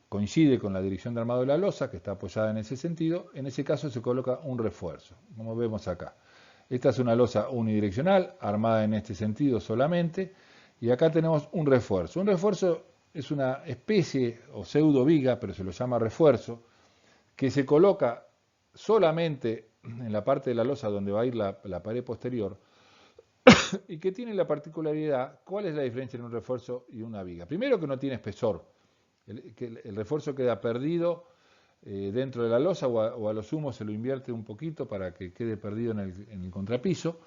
coincide con la dirección de armado de la losa, que está apoyada en ese sentido. En ese caso se coloca un refuerzo, como vemos acá. Esta es una losa unidireccional, armada en este sentido solamente, y acá tenemos un refuerzo. Un refuerzo es una especie o pseudo viga, pero se lo llama refuerzo, que se coloca solamente en la parte de la losa donde va a ir la pared posterior, y que tiene la particularidad. ¿Cuál es la diferencia entre un refuerzo y una viga? Primero, que no tiene espesor, que el refuerzo queda perdido dentro de la losa, o a lo sumo se lo invierte un poquito para que quede perdido en el contrapiso.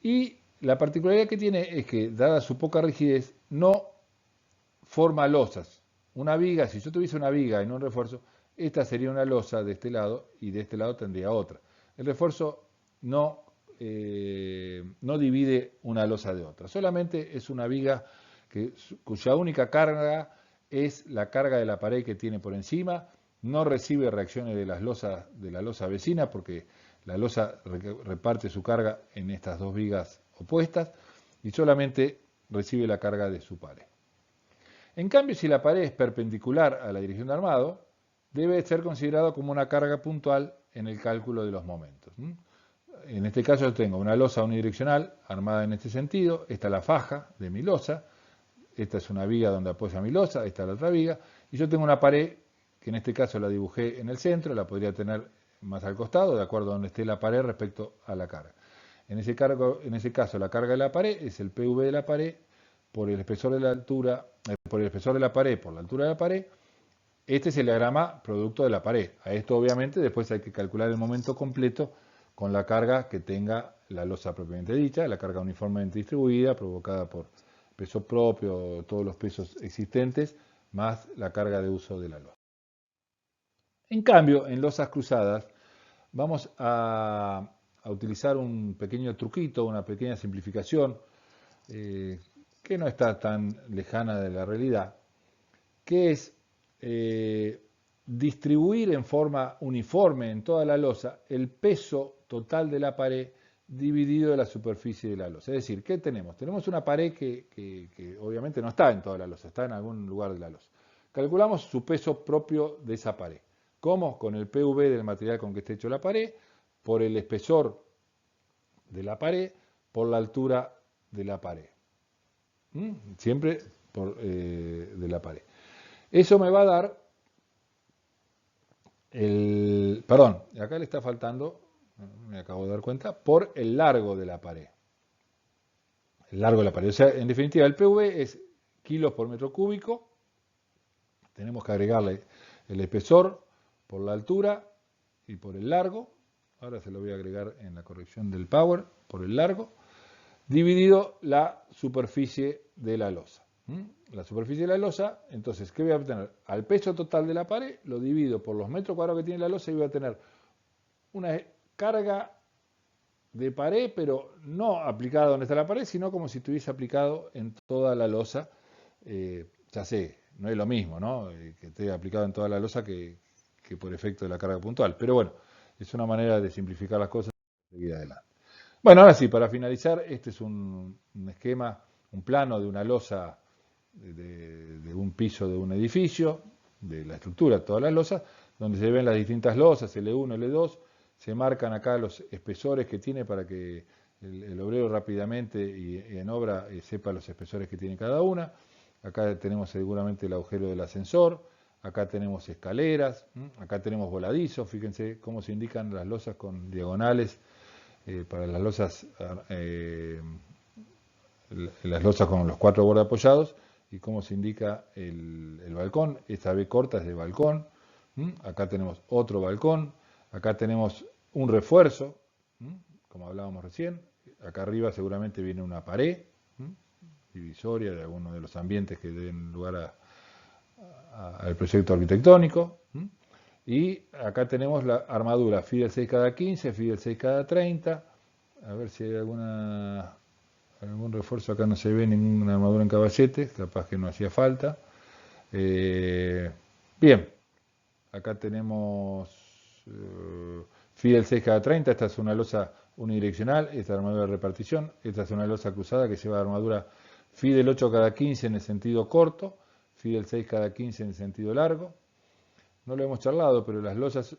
Y la particularidad que tiene es que, dada su poca rigidez, no forma losas. Una viga, si yo tuviese una viga y no un refuerzo, esta sería una losa de este lado y de este lado tendría otra. El refuerzo no divide una losa de otra, solamente es una viga cuya única carga es la carga de la pared que tiene por encima, no recibe reacciones de la losa vecina porque la losa reparte su carga en estas dos vigas opuestas y solamente recibe la carga de su pared. En cambio, si la pared es perpendicular a la dirección de armado, debe ser considerado como una carga puntual en el cálculo de los momentos. En este caso yo tengo una losa unidireccional armada en este sentido, esta es la faja de mi losa, esta es una viga donde apoya mi losa, esta es la otra viga, y yo tengo una pared que en este caso la dibujé en el centro, la podría tener más al costado, de acuerdo a donde esté la pared respecto a la carga. En ese caso la carga de la pared es el PV de la pared por el espesor de la altura, por el espesor de la pared por la altura de la pared. Este es el diagrama producto de la pared. A esto obviamente después hay que calcular el momento completo con la carga que tenga la losa propiamente dicha, la carga uniformemente distribuida provocada por peso propio, todos los pesos existentes, más la carga de uso de la losa. En cambio, en losas cruzadas vamos a utilizar un pequeño truquito, una pequeña simplificación que no está tan lejana de la realidad, que es distribuir en forma uniforme en toda la losa el peso total de la pared dividido de la superficie de la losa. Es decir, ¿qué tenemos? Tenemos una pared que obviamente no está en toda la losa, está en algún lugar de la losa. Calculamos su peso propio de esa pared. ¿Cómo? Con el PV del material con que esté hecho la pared, por el espesor de la pared, por la altura de la pared. Siempre de la pared. Eso me va a dar perdón, acá le está faltando, me acabo de dar cuenta, por el largo de la pared. El largo de la pared. O sea, en definitiva, el PV es kilos por metro cúbico. Tenemos que agregarle el espesor por la altura y por el largo. Ahora se lo voy a agregar en la corrección del power, por el largo, dividido la superficie de la losa. La superficie de la losa, entonces, ¿qué voy a obtener? Al peso total de la pared, lo divido por los metros cuadrados que tiene la losa y voy a tener una carga de pared, pero no aplicada donde está la pared, sino como si estuviese aplicado en toda la losa. Ya sé, no es lo mismo, ¿no? Que esté aplicado en toda la losa que por efecto de la carga puntual. Pero bueno, es una manera de simplificar las cosas y seguir adelante. Bueno, ahora sí, para finalizar, este es un esquema, un plano de una losa de un piso de un edificio, de la estructura de todas las losas, donde se ven las distintas losas, L1, L2, se marcan acá los espesores que tiene para que el obrero rápidamente y en obra sepa los espesores que tiene cada una. Acá tenemos seguramente el agujero del ascensor, acá tenemos escaleras, acá tenemos voladizos, fíjense cómo se indican las losas con diagonales para las losas con los 4 bordes apoyados y cómo se indica el balcón. Esta B corta es de balcón. Acá tenemos otro balcón. Acá tenemos un refuerzo, como hablábamos recién. Acá arriba seguramente viene una pared divisoria de alguno de los ambientes que den lugar al proyecto arquitectónico. Y acá tenemos la armadura Fidel 6 cada 15, Fidel 6 cada 30. A ver si hay algún refuerzo. Acá no se ve ninguna armadura en caballete, capaz que no hacía falta. Bien, acá tenemos Fidel 6 cada 30, esta es una losa unidireccional, esta es armadura de repartición, esta es una losa cruzada que lleva armadura Fidel 8 cada 15 en el sentido corto, Fidel 6 cada 15 en el sentido largo. No lo hemos charlado, pero las losas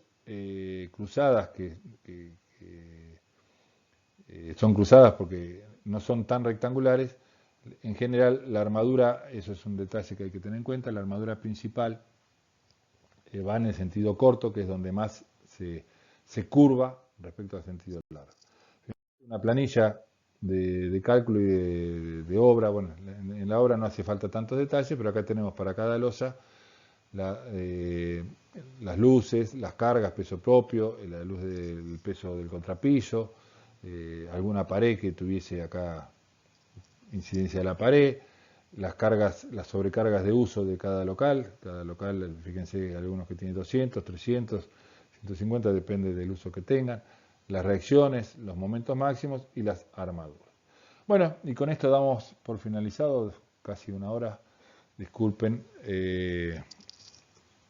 cruzadas que son cruzadas porque no son tan rectangulares, en general la armadura, eso es un detalle que hay que tener en cuenta, la armadura principal va en el sentido corto, que es donde más se curva respecto al sentido largo. Una planilla de cálculo y de obra, bueno, en la obra no hace falta tantos detalles, pero acá tenemos para cada losa las luces, las cargas, peso propio, la luz del peso del contrapiso, alguna pared que tuviese acá incidencia de la pared, las cargas, las sobrecargas de uso de cada local, fíjense, algunos que tienen 200, 300, 150, depende del uso que tengan, las reacciones, los momentos máximos y las armaduras. Bueno, y con esto damos por finalizado, casi una hora, disculpen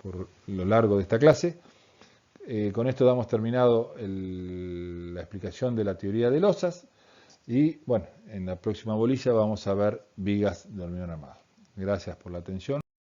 por lo largo de esta clase. Con esto damos terminado la explicación de la teoría de losas y bueno, en la próxima bolilla vamos a ver vigas de hormigón armado. Gracias por la atención.